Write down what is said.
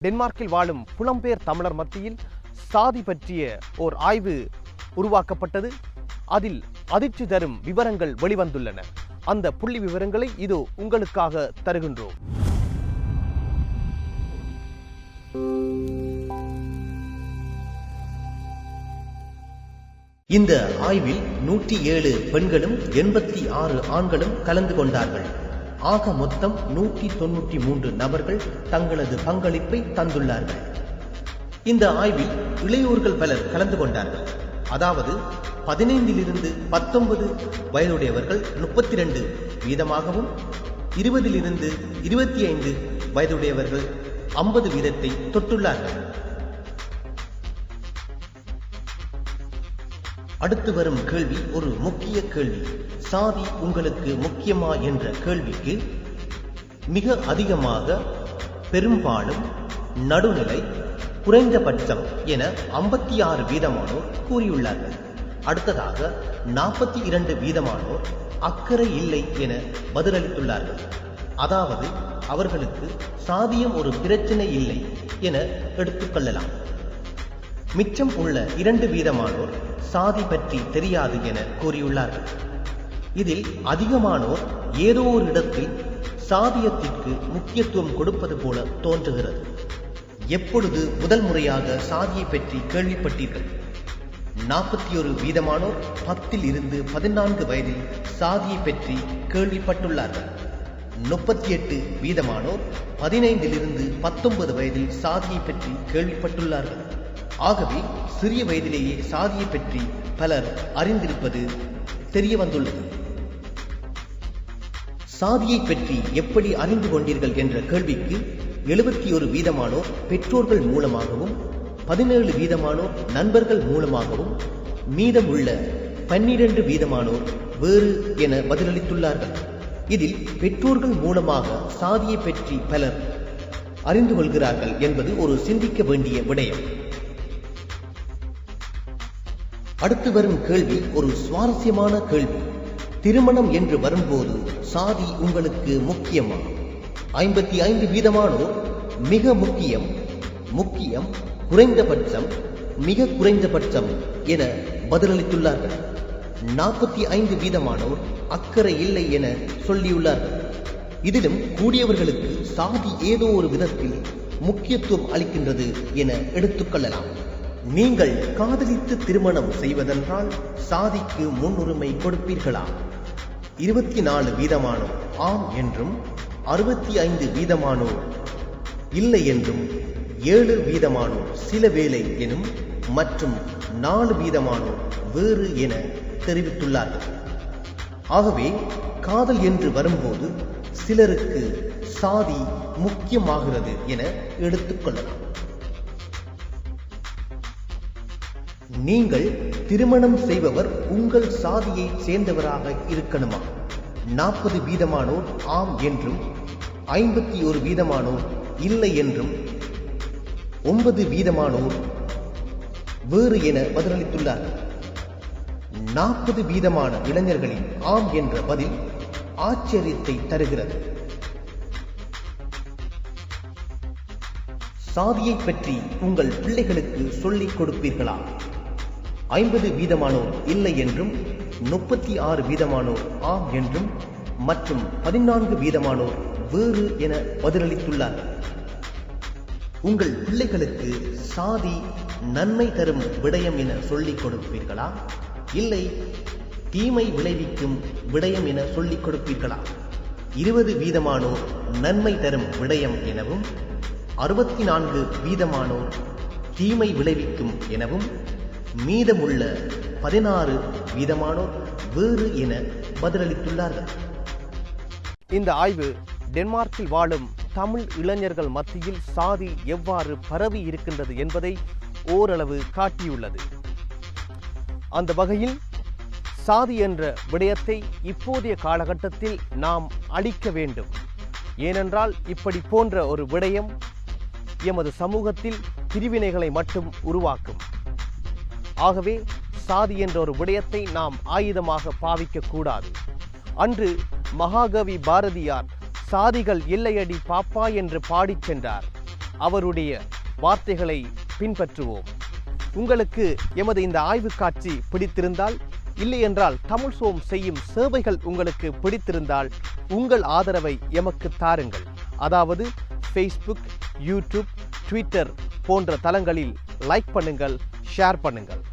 டென்மார்க்கில் வாழும் புலம்பெயர் தமிழர் மத்தியில் சாதி பற்றிய ஓர் ஆய்வு உருவாக்கப்பட்டது. அதில் அதிர்ச்சி தரும் விவரங்கள் வெளிவந்துள்ளன. அந்த புள்ளி விவரங்களை இதோ உங்களுக்காக தருகின்றோம். இந்த ஆய்வில் 107 பெண்களும் 86 ஆண்களும் கலந்து கொண்டார்கள். ஆக மொத்தம் 193 நபர்கள் தங்களது பங்களிப்பை தந்துள்ளார்கள். இந்த ஆய்வில் இளையோர்கள் பலர் கலந்து கொண்டார்கள். அதாவது 15 19 வயதுடையவர்கள் 32 வீதமாகவும் 20 25 வயதுடையவர்கள் 50 வீதத்தை தொட்டுள்ளார்கள். அடுத்து வரும் கேள்வி ஒரு முக்கிய கேள்வி. சாதி உங்களுக்கு முக்கியமா என்ற கேள்விக்கு மிக அதிகமாக, பெரும்பாலும், நடுநிலை, குறைந்தபட்சம் என 56 வீதமானோர் கூறியுள்ளார்கள். அடுத்ததாக 42 வீதமானோர் அக்கறை இல்லை என பதிலளித்துள்ளார்கள். அதாவது அவர்களுக்கு சாதியம் ஒரு பிரச்சனை இல்லை என எடுத்துக்கொள்ளலாம். மிச்சம் உள்ள 2 வீதமானோர் சாதி பற்றி தெரியாது என கூறியுள்ளார்கள். இதில் அதிகமானோர் ஏதோ ஒரு இடத்தில் சாதியத்திற்கு முக்கியத்துவம் கொடுப்பது போல தோன்றுகிறது. எப்பொழுது முதல் முறையாக சாதியை பற்றி கேள்விப்பட்டீர்கள்? 41 வீதமானோர் 10 14 வயதில் சாதியை பற்றி கேள்விப்பட்டுள்ளார்கள். 38 வீதமானோர் 15 19 வயதில் சாதியை பற்றி கேள்விப்பட்டுள்ளார்கள். ஆகவே சிறிய வயதிலேயே சாதியை பற்றி பலர் அறிந்திருப்பது தெரிய வந்துள்ளது. சாதியை பற்றி எப்படி அறிந்து கொண்டீர்கள் என்ற கேள்விக்கு 71 வீதமானோர் பெற்றோர்கள் மூலமாகவும், 17 வீதமானோர் நண்பர்கள் மூலமாகவும், மீதம் உள்ள 12 வீதமானோர் வேறு என பதிலளித்துள்ளார்கள். இதில் பெற்றோர்கள் மூலமாக சாதியை பற்றி பலர் அறிந்து கொள்கிறார்கள் என்பது ஒரு சிந்திக்க வேண்டிய விடயம். அடுத்து வரும் கேள்வி ஒரு சுவாரஸ்யமான கேள்வி. திருமணம் என்று வரும்போது சாதி உங்களுக்கு முக்கியமா? 55 வீதமானோர் மிக முக்கியம், முக்கியம், குறைந்தபட்சம், மிக குறைந்தபட்சம் என பதிலளித்துள்ளார்கள். 45 வீதமானோர் அக்கறை இல்லை என சொல்லியுள்ளார்கள். இதிலும் கூடியவர்களுக்கு சாதி ஏதோ ஒரு விதத்தில் முக்கியத்துவம் அளிக்கின்றது என எடுத்துக்கொள்ளலாம். நீங்கள் காதலித்து திருமணம் செய்வதென்றால் சாதிக்கு முன்னுரிமை கொடுப்பீர்களா? 24 வீதமானோர் ஆம் என்றும், 65 வீதமானோர் இல்லை என்றும், 7 வீதமானோர் சில வேளை எனும் மற்றும் 4 வீதமானோர் வேறு என தெரிவித்துள்ளார்கள். ஆகவே காதல் என்று வரும்போது சிலருக்கு சாதி முக்கியமாகிறது என எடுத்துக்கொள்ளலாம். நீங்கள் திருமணம் செய்பவர் உங்கள் சாதியை சேர்ந்தவராக இருக்கணுமா? 40 வீதமானோர் ஆம் என்றும், 51 வீதமானோர் இல்லை என்றும், 9 வீதமானோர் வேறு என பதிலளித்துள்ளார்கள். 40 வீதமான இளைஞர்களின் ஆம் என்ற பதில் ஆச்சரியத்தை தருகிறது. சாதியை பற்றி உங்கள் பிள்ளைகளுக்கு சொல்லிக் கொடுப்பீர்களா? 50 வீதமானோர் இல்லை என்றும், 36 வீதமானோர் ஆம் என்றும் மற்றும் 14 வீதமானோர் வேறு என பதிலளித்துள்ளார்கள். உங்கள் பிள்ளைகளுக்கு சாதி நன்மை தரும் விடயம் என சொல்லிக் கொடுப்பீர்களா, இல்லை தீமை விளைவிக்கும் விடயம் என சொல்லிக் கொடுப்பீர்களா? 20 வீதமானோர் நன்மை தரும் விடயம் எனவும், 64 வீதமானோர் தீமை விளைவிக்கும் எனவும், மீதமுள்ள 16 வீதமானோர் வேறு என பதிலளித்துள்ளார்கள். இந்த ஆய்வு டென்மார்க்கில் வாழும் தமிழ் இளைஞர்கள் மத்தியில் சாதி எவ்வாறு பரவி இருக்கின்றது என்பதை ஓரளவு காட்டியுள்ளது. அந்த வகையில் சாதி என்ற விடயத்தை இப்போதைய காலகட்டத்தில் நாம் அழிக்க வேண்டும். ஏனென்றால் இப்படி போன்ற ஒரு விடயம் எமது சமூகத்தில் பிரிவினைகளை மட்டும் உருவாக்கும். ஆகவே சாதி என்ற ஒரு விடயத்தை நாம் ஆயுதமாக பாவிக்க கூடாது. அன்று மகாகவி பாரதியார் சாதிகள் இல்லையடி பாப்பா என்று பாடிச் சென்றார். அவருடைய வார்த்தைகளை பின்பற்றுவோம். உங்களுக்கு எமது இந்த ஆய்வு காட்சி பிடித்திருந்தால், இல்லை என்றால் தமிழ் சோம் செய்யும் சேவைகள் உங்களுக்கு பிடித்திருந்தால் உங்கள் ஆதரவை எமக்கு தாருங்கள். அதாவது ஃபேஸ்புக், யூடியூப், ட்விட்டர் போன்ற தளங்களில் லைக் பண்ணுங்கள், ஷேர் பண்ணுங்கள்.